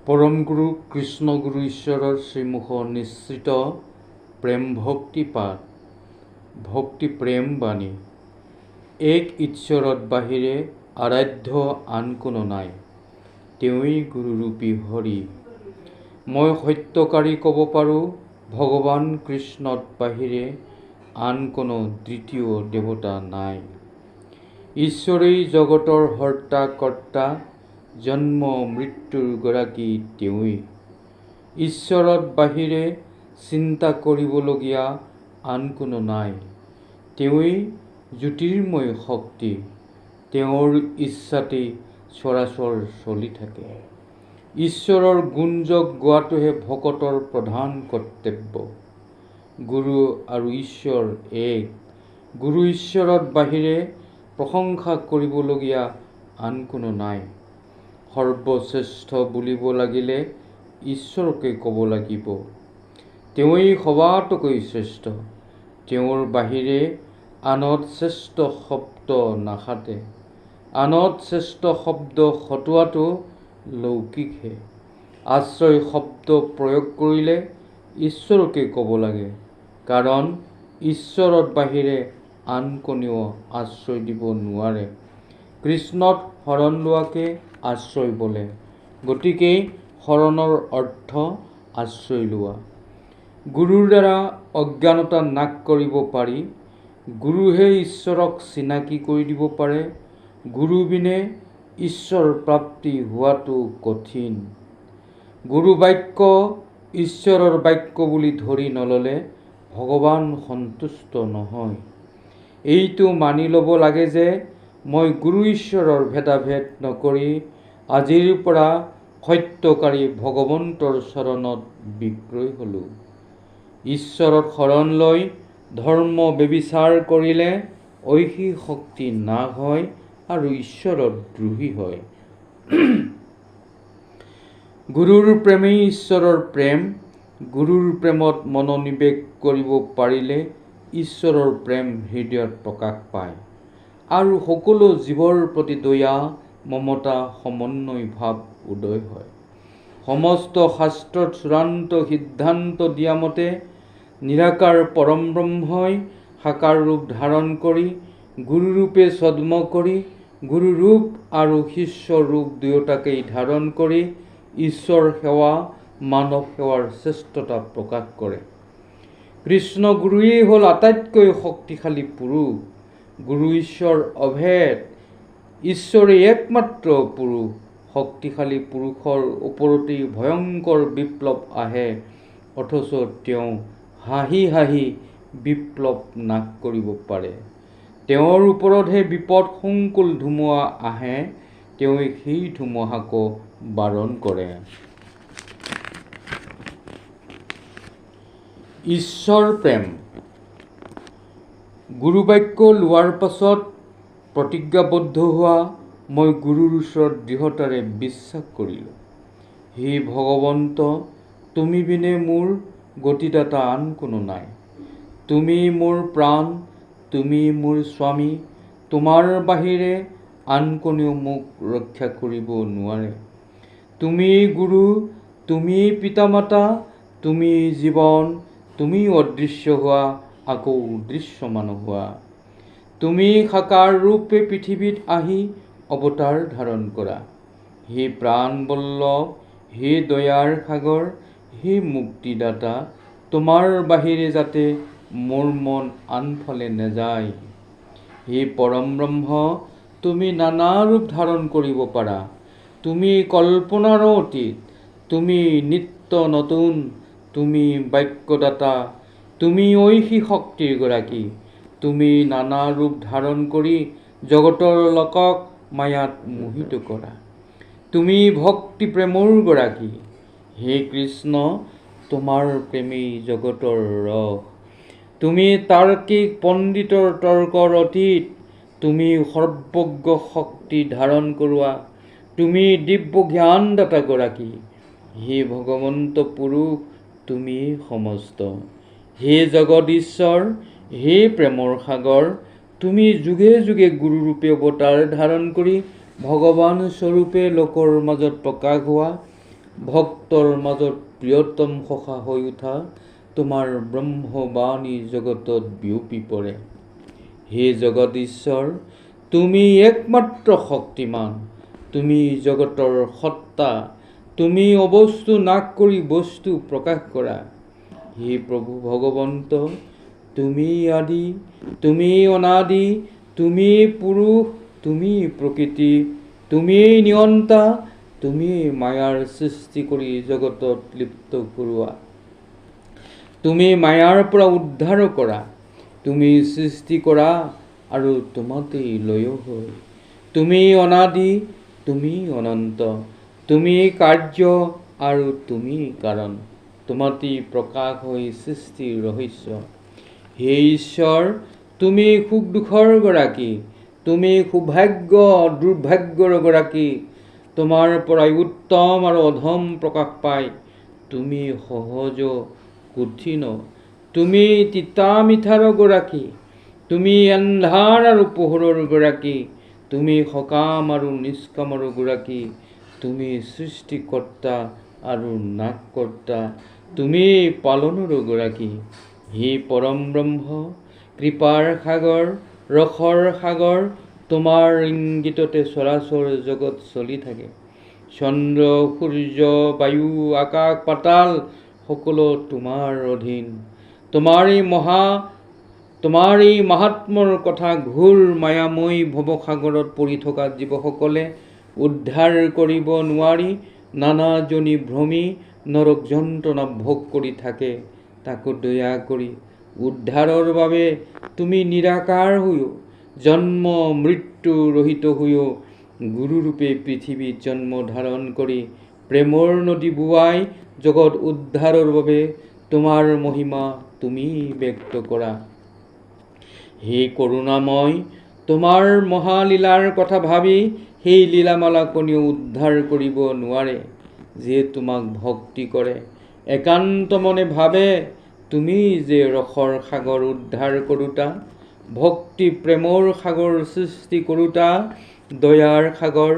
পৰম গুৰু কৃষ্ণগুৰু ঈশ্বৰৰ শ্ৰীমুখ নিশ্চিত প্ৰেম ভক্তি পাঠ ভক্তি প্ৰেম বাণী। এক ঈশ্বৰৰ বাহিৰে আৰাধ্য আন কোনো নাই, তেওঁই গুৰুৰূপী হৰি। মই সত্যকাৰী ক'ব পাৰোঁ, ভগৱান কৃষ্ণত বাহিৰে আন কোনো দ্বিতীয় দেৱতা নাই। ঈশ্বৰেই জগতৰ হৰ্তা কৰ্তা, জন্ম মৃত্যুৰ গৰাকী তেওঁই। ঈশ্বৰৰ বাহিৰে চিন্তা কৰিবলগীয়া আন কোনো নাই, তেওঁই জ্যোতিৰ্ময় শক্তি। তেওঁৰ ইচ্ছাতেই চৰাচৰ চলি থাকে। ঈশ্বৰৰ গুণজক গোৱাটোহে ভকতৰ প্ৰধান কৰ্তব্য। গুৰু আৰু ঈশ্বৰ এক। গুৰু ঈশ্বৰৰ বাহিৰে প্ৰশংসা কৰিবলগীয়া আন কোনো নাই। সৰ্বশ্ৰেষ্ঠ বুলিব লাগিলে ঈশ্বৰকে ক'ব লাগিব। তেওঁই সবাতোকৈ শ্ৰেষ্ঠ। তেওঁৰ বাহিৰে আনত শ্ৰেষ্ঠ শব্দ নাখাতে। আনত শ্ৰেষ্ঠ শব্দ খটুৱাটো লৌকিকহে। আশ্ৰয় শব্দ প্ৰয়োগ কৰিলে ঈশ্বৰকে ক'ব লাগে, কাৰণ ঈশ্বৰৰ বাহিৰে আন কোনেও আশ্ৰয় দিব নোৱাৰে। কৃষ্ণত শৰণ লোৱাকে আশ্ৰয় বোলে। গতিকে শৰণৰ অৰ্থ আশ্ৰয় লোৱা। গুৰুৰ দ্বাৰা অজ্ঞানতা নাশ কৰিব পাৰি। গুৰুহে ঈশ্বৰক চিনাকি কৰি দিব পাৰে। গুৰু বিনে ঈশ্বৰ প্ৰাপ্তি হোৱাটো কঠিন। গুৰু বাক্য ঈশ্বৰৰ বাক্য বুলি ধৰি নল'লে ভগৱান সন্তুষ্ট নহয়। এইটো মানি ল'ব লাগে যে মই গুৰু ঈশ্বৰৰ ভেদাভেদ নকৰি আজিৰ পৰা সত্যকাৰী ভগৱন্তৰ চৰণত বিক্ৰয় হ'লোঁ। ঈশ্বৰত শৰণ লৈ ধৰ্ম ব্যভিচাৰ কৰিলে ঐহিক শক্তি নাশ হয় আৰু ঈশ্বৰৰ দ্ৰোহী হয়। গুৰুৰ প্ৰেমেই ঈশ্বৰৰ প্ৰেম। গুৰুৰ প্ৰেমত মনোনিৱেশ কৰিব পাৰিলে ঈশ্বৰৰ প্ৰেম হৃদয়ত প্ৰকাশ পায় আৰু সকলো জীৱৰ প্ৰতি দয়া মমতা সমন্বয় ভাৱ উদয় হয়। সমস্ত শাস্ত্ৰত চূড়ান্ত সিদ্ধান্ত দিয়া মতে নিৰাকাৰ পৰম ব্ৰহ্মই সাকাৰ ৰূপ ধাৰণ কৰি গুৰুৰূপে ছদ্ম কৰি গুৰুৰূপ আৰু শিষ্য ৰূপ দুয়োটাকেই ধাৰণ কৰি ঈশ্বৰ সেৱা মানৱ সেৱাৰ শ্ৰেষ্ঠতা প্ৰকাশ কৰে। কৃষ্ণগুৰুৱেই হ'ল আটাইতকৈ শক্তিশালী পুৰুষ। গুৰু ঈশ্বৰ অভেদ। ঈশ্বৰেই একমাত্ৰ পুৰুষ। শক্তিশালী পুৰুষৰ ওপৰতেই ভয়ংকৰ বিপ্লৱ আহে, অথচ তেওঁ হাঁহি হাঁহি বিপ্লৱ নাশ কৰিব পাৰে। তেওঁৰ ওপৰতহে বিপদ সংকুল ধুমুহা আহে, তেওঁই সেই ধুমুহাকো বাৰণ কৰে। ঈশ্বৰ প্ৰেম। গুৰু বাক্য লোৱাৰ পাছত প্ৰতিজ্ঞাবদ্ধ হোৱা মই গুৰুৰ ওচৰত দৃঢ়তাৰে বিশ্বাস কৰিলোঁ। হে ভগৱন্ত, তুমি বিনে মোৰ গতিদাতা আন কোনো নাই। তুমি মোৰ প্ৰাণ, তুমি মোৰ স্বামী। তোমাৰ বাহিৰে আন কোনেও মোক ৰক্ষা কৰিব নোৱাৰে। তুমি গুৰু, তুমি পিতা মাতা, তুমি জীৱন, তুমি অদৃশ্য হোৱা আকৌ দৃশ্যমান হোৱা। তুমি সাকাৰ ৰূপে পৃথিৱীত আহি অৱতাৰ ধাৰণ কৰা। হে প্ৰাণ বল্লভ, হে দয়াৰ সাগৰ, হে মুক্তিদাতা, তোমাৰ বাহিৰে যাতে মোৰ মন আনফালে নেযায়। হে পৰম ব্ৰহ্ম, তুমি নানা ৰূপ ধাৰণ কৰিব পাৰা। তুমি কল্পনাৰো অতীত। তুমি নিত্য নতুন। তুমি বাক্যদাতা। তুমি ঐহিক শক্তিৰ গৰাকী। তুমি নানা ৰূপ ধাৰণ কৰি জগতৰ লোকক মায়াত মোহিত কৰা। তুমি ভক্তি প্ৰেমৰ গৰাকী। হে কৃষ্ণ, তোমাৰ প্ৰেমেই জগতৰ ৰস। তুমি তাৰ্কিক পণ্ডিতৰ তৰ্কৰ অতীত। তুমি সৰ্বজ্ঞ শক্তি ধাৰণ কৰোৱা। তুমি দিব্য জ্ঞানদাতা গৰাকী। হে ভগৱন্ত পুৰুষ, তুমি সমস্ত। হে জগত ঈশ্বৰ, হে প্ৰেমৰ সাগৰ, তুমি যুগে যুগে গুৰুৰূপে অৱতাৰ ধাৰণ কৰি ভগৱান স্বৰূপে লোকৰ মাজত প্ৰকাশ হোৱা ভক্তৰ মাজত প্ৰিয়তম সখা হৈ উঠা তোমাৰ ব্ৰহ্মবাণী জগতত বিয়পি পৰে। হে জগদীশ্বৰ, তুমি একমাত্ৰ শক্তিমান, তুমি জগতৰ সত্তা, তুমি অবস্তু নাশ কৰি বস্তু প্ৰকাশ কৰা। হে প্ৰভু ভগৱন্ত, তুমি আদি, তুমি অনাদি, তুমি পুৰুষ, তুমি প্ৰকৃতি, তুমি নিয়ন্তা, তুমি মায়াৰ সৃষ্টি কৰি জগতত লিপ্ত কৰোৱা। তুমি মায়াৰ পৰা উদ্ধাৰ কৰা, তুমি সৃষ্টি কৰা আৰু তোমাতেই লয় হয়। তুমি অনাদি, তুমি অনন্ত, তুমি কাৰ্য আৰু তুমি কাৰণ, তোমাতেই প্ৰকাশ হৈ সৃষ্টিৰ ৰহস্য। হে ঈশ্বৰ, তুমি সুখ দুখৰ গৰাকী, তুমি সৌভাগ্য দুৰ্ভাগ্যৰ গৰাকী, তোমাৰ পৰাই উত্তম আৰু অধম প্ৰকাশ পায়। তুমি সহজ কঠিন, তুমি তিতা মিঠাৰ গৰাকী, তুমি এন্ধাৰ আৰু পোহৰৰ গৰাকী, তুমি সকাম আৰু নিষ্কামৰ গৰাকী, তুমি সৃষ্টিকৰ্তা আৰু নাশকৰ্তা, তুমি পালনৰ গৰাকী। হে পৰম ব্ৰহ্ম, কৃপাৰ সাগৰ, ৰসৰ সাগৰ, তোমাৰ ইংগিততে চৰাচৰ জগত চলি থাকে। চন্দ্ৰ, সূৰ্য, বায়ু, আকাশ, পাতাল সকলো তোমাৰ অধীন। তোমাৰ এই মাহাত্মৰ কথা ঘোৰ মায়াময় ভৱসাগৰত পৰি থকা জীৱসকলে উদ্ধাৰ কৰিব নোৱাৰি নানাজনী ভ্ৰমি নৰক যন্ত্ৰণা ভোগ কৰি থাকে। তাকো দয়া কৰি উদ্ধাৰৰ বাবে তুমি নিৰাকাৰ হৈও, জন্ম মৃত্যু ৰহিত হৈও, গুৰুৰূপে পৃথিৱীত জন্ম ধাৰণ কৰি প্ৰেমৰ নদী বোৱাই জগত উদ্ধাৰৰ বাবে তোমাৰ মহিমা তুমি ব্যক্ত কৰা। হে কৰোণাময়, তোমাৰ মহালীলাৰ কথা ভাবি সেই লীলামালা কোনেও উদ্ধাৰ কৰিব নোৱাৰে। যিয়ে তোমাক ভক্তি কৰে, একান্ত মনে ভাবে, তুমি যে ৰসৰ সাগৰ উদ্ধাৰ কৰোতা, ভক্তি প্ৰেমৰ সাগৰ সৃষ্টি কৰোতা, দয়াৰ সাগৰ,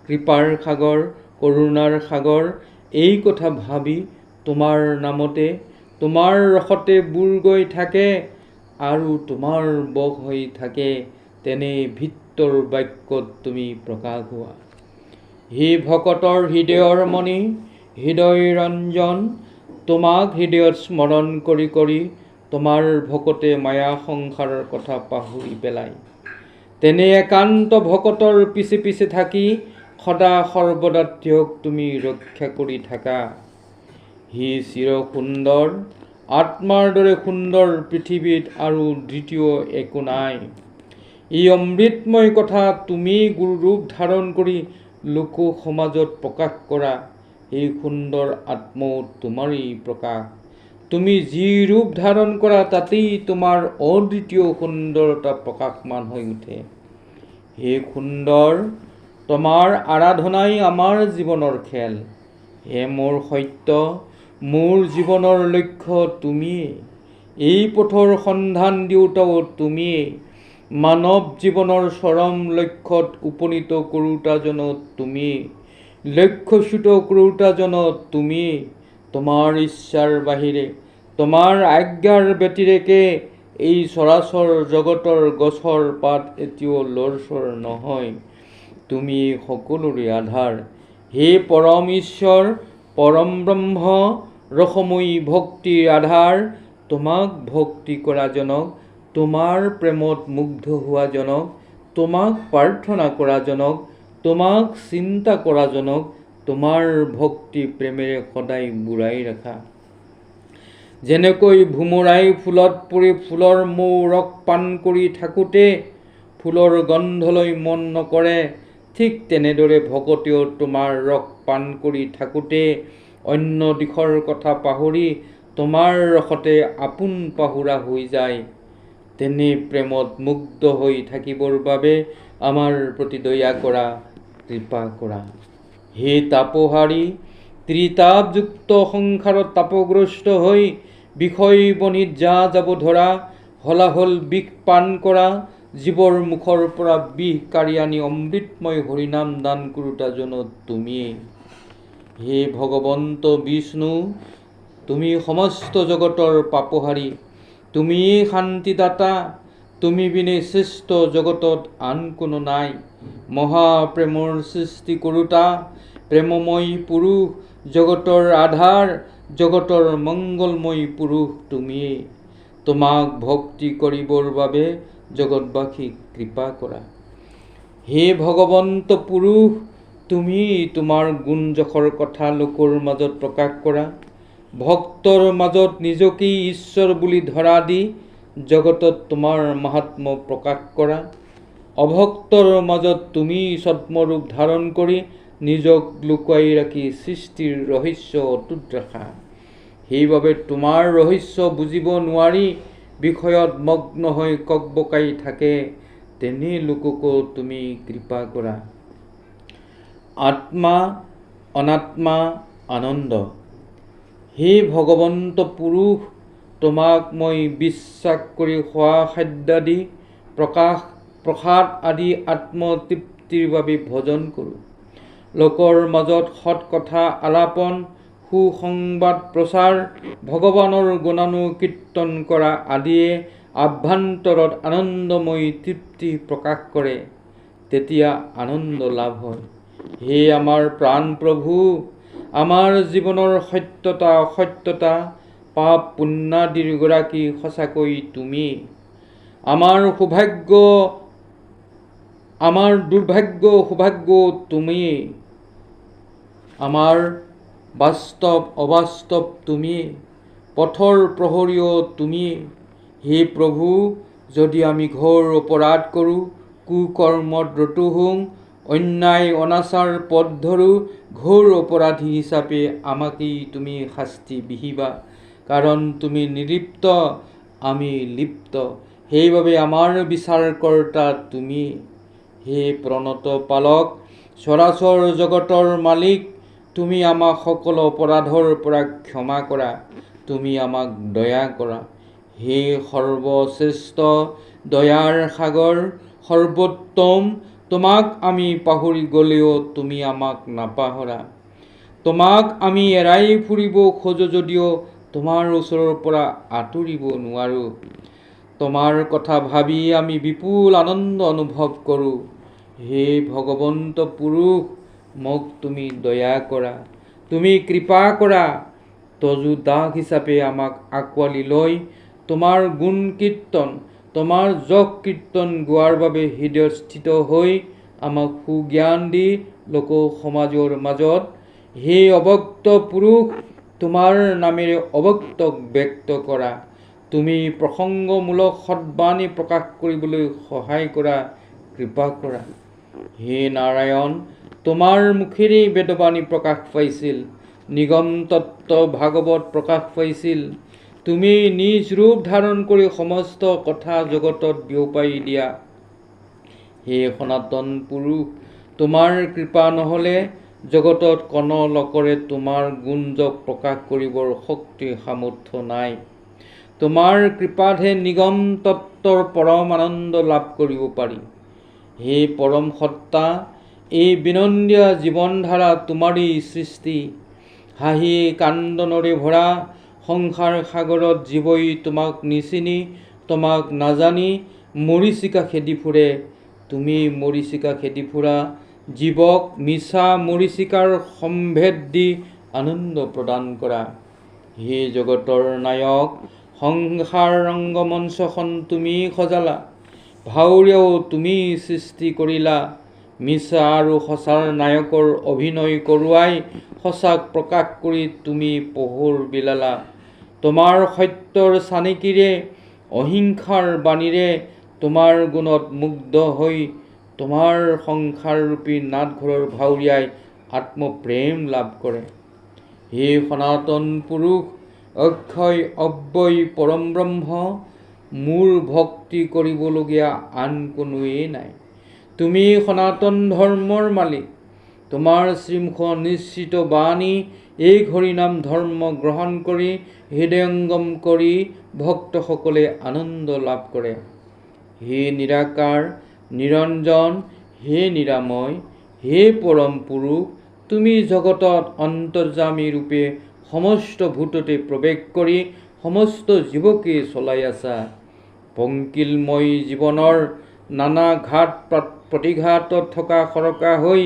কৃপাৰ সাগৰ, কৰুণাৰ সাগৰ, এই কথা ভাবি তোমাৰ নামতে, তোমাৰ ৰসতে বুৰ গৈ থাকে আৰু তোমাৰ বশ হৈ থাকে, তেনে ভিতৰ বাক্যত তুমি প্ৰকাশ হোৱা। হে ভকতৰ হৃদয়ৰ মণি, হৃদয় ৰঞ্জন, তোমাক হৃদয়ত স্মৰণ কৰি কৰি তোমাৰ ভকতে মায়া সংসাৰৰ কথা পাহৰি পেলায়। তেনে একান্ত ভকতৰ পিছে পিছে থাকি সদা সৰ্বদা তেওঁক তুমি ৰক্ষা কৰি থাকা। হে চিৰ সুন্দৰ, আত্মাৰ দৰে সুন্দৰ পৃথিৱীত আৰু দ্বিতীয় একো নাই। এই অমৃতময় কথা তুমি গুৰুৰূপ ধাৰণ কৰি লোক সমাজত প্ৰকাশ কৰা। এই সুন্দৰ আত্মাও তোমাৰেই প্ৰকাশ। তুমি যি ৰূপ ধাৰণ কৰা তাতেই তোমাৰ অদ্বিতীয় সুন্দৰতা প্ৰকাশমান হৈ উঠে। হে সুন্দৰ, তোমাৰ আৰাধনাই আমাৰ জীৱনৰ খেল। হে মোৰ সত্য, মোৰ জীৱনৰ লক্ষ্য তুমিয়েই। এই পথৰ সন্ধান দিওঁতাও তুমিয়েই। মানৱ জীৱনৰ চৰম লক্ষ্যত উপনীত কৰোঁতাজন তুমিয়েই। লক্ষ্যচ্যুত কৰোঁতাজন তুমিয়েই। তোমাৰ ইচ্ছাৰ বাহিৰে, তোমাৰ আজ্ঞাৰ ব্যতিৰেকে এই চৰাচৰ জগতৰ গছৰ পাত এটিও লৰচৰ নহয়। তুমি সকলোৰে আধাৰ। হে পৰম ঈশ্বৰ, পৰম ব্ৰহ্ম, ৰসময়ী ভক্তিৰ আধাৰ, তোমাক ভক্তি কৰাজনক, তোমাৰ প্ৰেমত মুগ্ধ হোৱাজনক, তোমাক প্ৰাৰ্থনা কৰাজনক, তোমাক চিন্তা কৰাজনক তোমাৰ ভক্তি প্ৰেমেৰে সদায় বুৰাই ৰাখা। যেনেকৈ ভোমোৰাই ফুলত পৰি ফুলৰ মৌ ৰস পান কৰি থাকোঁতে ফুলৰ গন্ধলৈ মন নকৰে, ঠিক তেনেদৰে ভকতেও তোমাৰ ৰস পান কৰি থাকোঁতে অন্য দিশৰ কথা পাহৰি তোমাৰ ৰসতে আপোন পাহৰা হৈ যায়। তেনে প্ৰেমত মুগ্ধ হৈ থাকিবৰ বাবে আমাৰ প্ৰতি দয়া কৰা, কৃপা কৰা। হে তাপহাৰী, ত্ৰিতাপযুক্ত সংসাৰত তাপগ্ৰস্ত হৈ বিষয় বনিত যা যাব ধৰা, হলাহল বিষ পান কৰা, জীৱৰ মুখৰ পৰা বিষ কাঢ়ি আনি অমৃতময় হৰিনাম দান কৰোঁতাজন তুমিয়েই। হে ভগৱন্ত বিষ্ণু, তুমি সমস্ত জগতৰ পাপহাৰী, তুমিয়েই শান্তিদাতা, তুমি বিনে শ্ৰেষ্ঠ জগতত আন কোনো নাই। মহাপ্ৰেমৰ সৃষ্টি কৰোতা, প্ৰেমময় পুৰুষ, জগতৰ আধাৰ, জগতৰ মংগলময় পুৰুষ তুমিয়েই। তোমাক ভক্তি কৰিবৰ বাবে জগতবাসীক কৃপা কৰা। হে ভগৱন্ত পুৰুষ, তুমি তোমাৰ গুণ যশৰ কথা লোকৰ মাজত প্ৰকাশ কৰা। ভক্তৰ মাজত নিজকেই ঈশ্বৰ বুলি ধৰা দি জগতত তোমাৰ মাহাত্ম্য প্ৰকাশ কৰা। অভক্তৰ মাজত তুমি ছদ্মৰূপ ধাৰণ কৰি নিজক লুকুৱাই ৰাখি সৃষ্টিৰ ৰহস্য অটুট ৰাখা। সেইবাবে তোমাৰ ৰহস্য বুজিব নোৱাৰি বিষয়ত মগ্ন হৈ ককবকাই থাকে তেনে লোককো তুমি কৃপা কৰা। আত্মা অনাত্মা আনন্দ। হে ভগৱন্ত পুৰুষ, তোমাক মই বিশ্বাস কৰি খোৱা খাদ্যাদি প্ৰসাদ আদি আত্মতৃপ্তিৰ বাবে ভজন কৰোঁ। লোকৰ মাজত সৎ কথা আলাপন, সুসংবাদ প্ৰচাৰ, ভগৱানৰ গুণানুকীৰ্তন কৰা আদিয়ে আভ্যন্তৰত আনন্দময় তৃপ্তি প্ৰকাশ কৰে। তেতিয়া আনন্দ লাভ হয়। হে আমাৰ প্ৰাণ প্ৰভু, আমাৰ জীৱনৰ সত্যতা অসত্যতা পাপ পুণ্যাদিৰ গৰাকী সঁচাকৈ তুমি। আমাৰ সৌভাগ্য আমাৰ দুৰ্ভাগ্য সৌভাগ্য তুমি। আমাৰ বাস্তৱ অবাস্তৱ তুমি, পথৰ প্ৰহৰীও তুমি। হে প্ৰভু, যদি আমি ঘোৰ অপৰাধ কৰোঁ, কুকৰ্মত ৰতো হওঁ, অন্যায় অনাচাৰ পথ ধৰোঁ, ঘোৰ অপৰাধী হিচাপে আমাকেই তুমি শাস্তি বিহিবা। কাৰণ তুমি নিলিপ্ত, আমি লিপ্ত, সেইবাবে আমাৰ বিচাৰকৰ্তা তুমি। হে প্ৰণত পালক, চৰাচৰ জগতৰ মালিক, তুমি আমাক সকলো অপৰাধৰ পৰা ক্ষমা কৰা, তুমি আমাক দয়া কৰা। হে সৰ্বশ্ৰেষ্ঠ দয়াৰ সাগৰ, সৰ্বোত্তম, তোমাক আমি পাহৰি গ'লেও তুমি আমাক নাপাহৰা। তোমাক আমি এৰাই ফুৰিব খোজো যদিও তোমাৰ ওচৰৰ পৰা আঁতৰিব নোৱাৰোঁ। তোমাৰ কথা ভাবি আমি বিপুল আনন্দ অনুভৱ কৰোঁ। হে ভগৱন্ত পুৰুষ, মোক তুমি দয়া কৰা, তুমি কৃপা কৰা। তজু দাস হিচাপে আমাক আঁকোৱালি লৈ তোমাৰ গুণ কীৰ্তন, তোমাৰ যশ কীৰ্তন গোৱাৰ বাবে হৃদয়ত স্থিত হৈ আমাক সুজ্ঞান দি লোক সমাজৰ মাজত হে অভক্ত পুৰুষ, তোমাৰ নামেৰে অভক্তক ব্যক্ত কৰা। তুমি প্ৰসংগমূলক সৎবাণী প্ৰকাশ কৰিবলৈ সহায় কৰা, কৃপা কৰা। হে নাৰায়ণ, তোমাৰ মুখেৰেই বেদবাণী প্ৰকাশ পাইছিল, নিগম তত্ত্ব ভাগৱত প্ৰকাশ পাইছিল। তুমি নিজ ৰূপ ধাৰণ কৰি সমস্ত কথা জগতত বিয়পাই দিয়া। হে সনাতন পুৰুষ, তোমাৰ কৃপা নহ'লে জগতত কোনো লোকৰে তোমাৰ গুণযশ প্ৰকাশ কৰিবৰ শক্তি সামৰ্থ্য নাই। তোমাৰ কৃপাতহে নিগম তত্ত্বৰ পৰম আনন্দ লাভ কৰিব পাৰি। হে পৰম সত্তা, এই বিনন্দীয়া জীৱনধাৰা তোমাৰেই সৃষ্টি। হাঁহি কান্দনৰে ভৰা সংসাৰ সাগৰত জীৱই তোমাক নিচিনি, তোমাক নাজানি মৰীচিকা খেদি ফুৰে। তুমি মৰীচিকা খেদি ফুৰা জীৱক মিছা মৰীচিকাৰ সম্ভেদ দি আনন্দ প্ৰদান কৰা। হে জগতৰ নায়ক, সংসাৰ ৰংগমঞ্চখন তুমি সজালা, ভাৱৰীয়াও তুমি সৃষ্টি কৰিলা। মিছা আৰু সঁচাৰ নায়কৰ অভিনয় কৰোৱাই সঁচাক প্ৰকাশ কৰি তুমি পোহৰ বিলালা। তোমাৰ সত্যৰ চানেকিৰে, অহিংসাৰ বাণীৰে, তোমাৰ গুণত মুগ্ধ হৈ তোমাৰ সংসাৰৰূপী নাটঘৰৰ ভাৱৰীয়াই আত্মপ্ৰেম লাভ কৰে। হে সনাতন পুৰুষ, অক্ষয় অব্যয় পৰম ব্ৰহ্ম, মোৰ ভক্তি কৰিবলগীয়া আন কোনোৱেই নাই। তুমি সনাতন ধৰ্মৰ মালিক। তোমাৰ শ্ৰীমুখ নিশ্চিত বাণী এই হৰিনাম ধৰ্ম গ্ৰহণ কৰি হৃদয়ংগম কৰি ভক্তসকলে আনন্দ লাভ কৰে। হে নিৰাকাৰ নিৰঞ্জন, হে নিৰাময়, হে পৰম পুৰুষ, তুমি জগতত অন্তৰ্যামী ৰূপে সমস্ত ভূততে প্ৰৱেশ কৰি সমস্ত জীৱকে চলাই আছা। পংকিলময় জীৱনৰ নানা ঘাট প্ৰতিঘাতত থকা সৰকা হৈ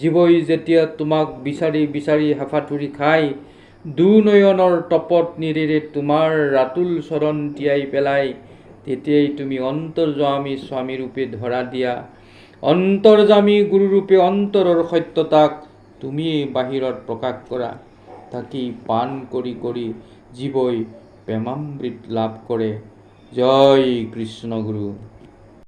জীৱই যেতিয়া তোমাক বিচাৰি বিচাৰি হাফাথুৰি খায়, দুনয়নৰ তপত নিৰেৰে তোমাৰ ৰাতুল চৰণ তিয়াই পেলাই, তেতিয়াই তুমি অন্তৰ্যামী স্বামীৰূপে ধৰা দিয়া। অন্তৰ্যামী গুৰুৰূপে অন্তৰৰ সত্যতাক তুমিয়েই বাহিৰত প্ৰকাশ কৰা। তাকেই পাণ কৰি কৰি জীৱই প্ৰেমামৃত লাভ কৰে। জয় কৃষ্ণগুৰু।